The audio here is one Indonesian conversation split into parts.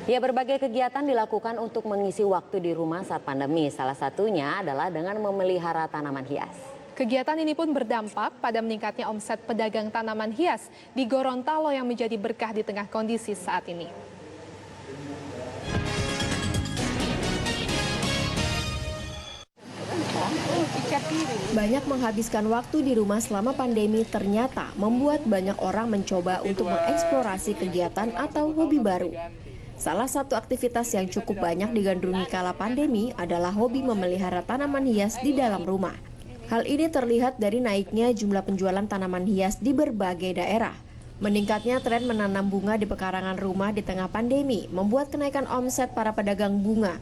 Ya, berbagai kegiatan dilakukan untuk mengisi waktu di rumah saat pandemi. Salah satunya adalah dengan memelihara tanaman hias. Kegiatan ini pun berdampak pada meningkatnya omset pedagang tanaman hias di Gorontalo yang menjadi berkah di tengah kondisi saat ini. Banyak menghabiskan waktu di rumah selama pandemi ternyata membuat banyak orang mencoba untuk mengeksplorasi kegiatan atau hobi baru. Salah satu aktivitas yang cukup banyak digandrungi kala pandemi adalah hobi memelihara tanaman hias di dalam rumah. Hal ini terlihat dari naiknya jumlah penjualan tanaman hias di berbagai daerah. Meningkatnya tren menanam bunga di pekarangan rumah di tengah pandemi membuat kenaikan omset para pedagang bunga.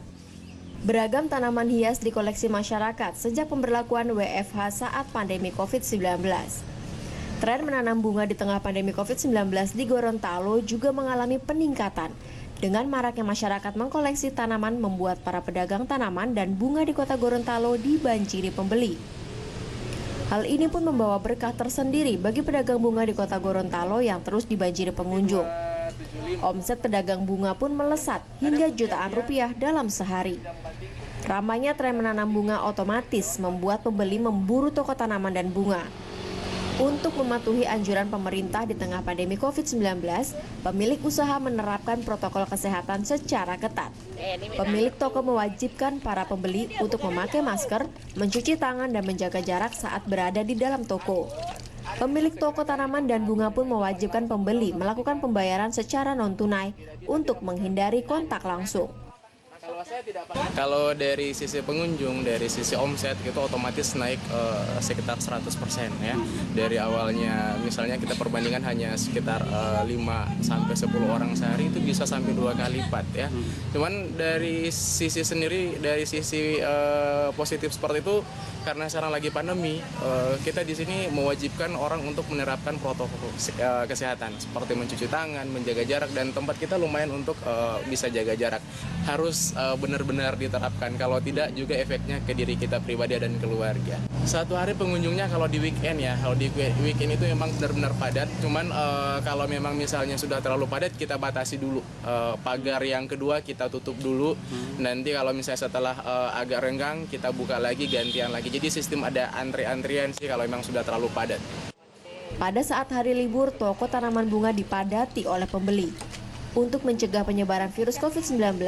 Beragam tanaman hias dikoleksi masyarakat sejak pemberlakuan WFH saat pandemi COVID-19. Tren menanam bunga di tengah pandemi COVID-19 di Gorontalo juga mengalami peningkatan. Dengan maraknya masyarakat mengkoleksi tanaman membuat para pedagang tanaman dan bunga di kota Gorontalo dibanjiri pembeli. Hal ini pun membawa berkah tersendiri bagi pedagang bunga di kota Gorontalo yang terus dibanjiri pengunjung. Omset pedagang bunga pun melesat hingga jutaan rupiah dalam sehari. Ramainya tren menanam bunga otomatis membuat pembeli memburu toko tanaman dan bunga. Untuk mematuhi anjuran pemerintah di tengah pandemi COVID-19, pemilik usaha menerapkan protokol kesehatan secara ketat. Pemilik toko mewajibkan para pembeli untuk memakai masker, mencuci tangan, dan menjaga jarak saat berada di dalam toko. Pemilik toko tanaman dan bunga pun mewajibkan pembeli melakukan pembayaran secara non-tunai untuk menghindari kontak langsung. Kalau dari sisi pengunjung, dari sisi omset itu otomatis naik sekitar 100% ya. Dari awalnya misalnya kita perbandingan hanya sekitar 5-10 orang sehari itu bisa sampai 2 kali lipat ya. Cuman dari sisi sendiri, dari sisi positif seperti itu, karena sekarang lagi pandemi, kita di sini mewajibkan orang untuk menerapkan protokol kesehatan seperti mencuci tangan, menjaga jarak, dan tempat kita lumayan untuk bisa jaga jarak. Harus benar-benar diterapkan, kalau tidak juga efeknya ke diri kita pribadi dan keluarga. Satu hari pengunjungnya kalau di weekend ya, kalau di weekend itu memang benar-benar padat, cuman kalau memang misalnya sudah terlalu padat kita batasi dulu, pagar yang kedua kita tutup dulu, nanti kalau misalnya setelah agak renggang kita buka lagi, gantian lagi, jadi sistem ada antri-antrian sih kalau memang sudah terlalu padat. Pada saat hari libur, toko tanaman bunga dipadati oleh pembeli. Untuk mencegah penyebaran virus COVID-19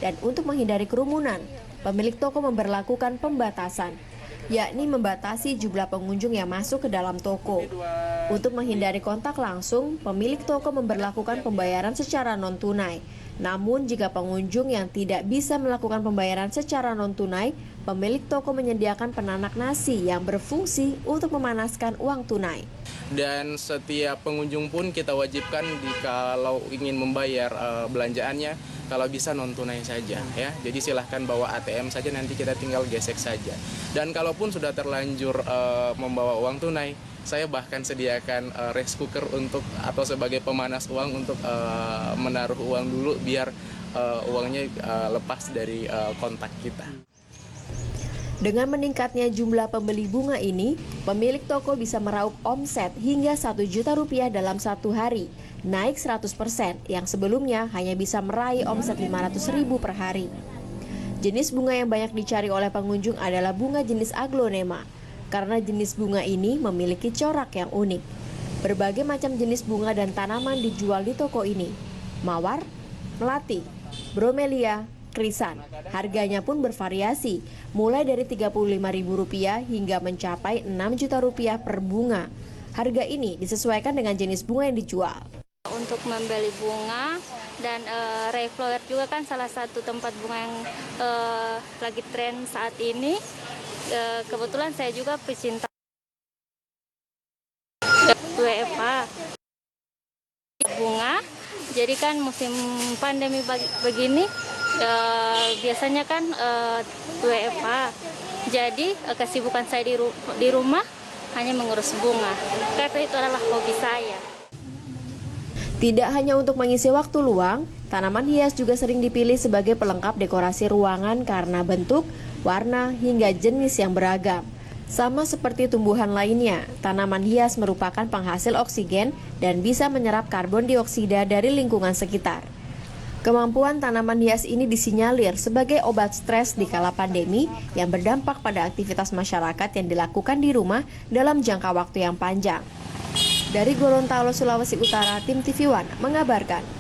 dan untuk menghindari kerumunan, pemilik toko memberlakukan pembatasan, yakni membatasi jumlah pengunjung yang masuk ke dalam toko. Untuk menghindari kontak langsung, pemilik toko memberlakukan pembayaran secara non-tunai. Namun jika pengunjung yang tidak bisa melakukan pembayaran secara non-tunai, pemilik toko menyediakan penanak nasi yang berfungsi untuk memanaskan uang tunai. Dan setiap pengunjung pun kita wajibkan kalau ingin membayar belanjaannya, kalau bisa non tunai saja ya. Jadi silahkan bawa ATM saja, nanti kita tinggal gesek saja. Dan kalaupun sudah terlanjur membawa uang tunai, saya bahkan sediakan rice cooker untuk atau sebagai pemanas uang untuk menaruh uang dulu biar uangnya lepas dari kontak kita. Dengan meningkatnya jumlah pembeli bunga ini, pemilik toko bisa meraup omset hingga 1 juta rupiah dalam satu hari, naik 100% yang sebelumnya hanya bisa meraih omset 500.000 per hari. Jenis bunga yang banyak dicari oleh pengunjung adalah bunga jenis aglonema, karena jenis bunga ini memiliki corak yang unik. Berbagai macam jenis bunga dan tanaman dijual di toko ini, mawar, melati, bromelia, krisan. Harganya pun bervariasi, mulai dari Rp35.000 hingga mencapai Rp6 juta per bunga. Harga ini disesuaikan dengan jenis bunga yang dijual. Untuk membeli bunga dan Ray Flower juga kan salah satu tempat bunga yang lagi tren saat ini. Kebetulan saya juga pecinta WFH bunga. Jadi kan musim pandemi begini biasanya kan WFH. Jadi kesibukan saya di rumah hanya mengurus bunga. Karena itu adalah hobi saya. Tidak hanya untuk mengisi waktu luang, tanaman hias juga sering dipilih sebagai pelengkap dekorasi ruangan karena bentuk, warna, hingga jenis yang beragam. Sama seperti tumbuhan lainnya, tanaman hias merupakan penghasil oksigen dan bisa menyerap karbon dioksida dari lingkungan sekitar. Kemampuan tanaman hias ini disinyalir sebagai obat stres di kala pandemi yang berdampak pada aktivitas masyarakat yang dilakukan di rumah dalam jangka waktu yang panjang. Dari Gorontalo, Sulawesi Utara, tim TV One mengabarkan.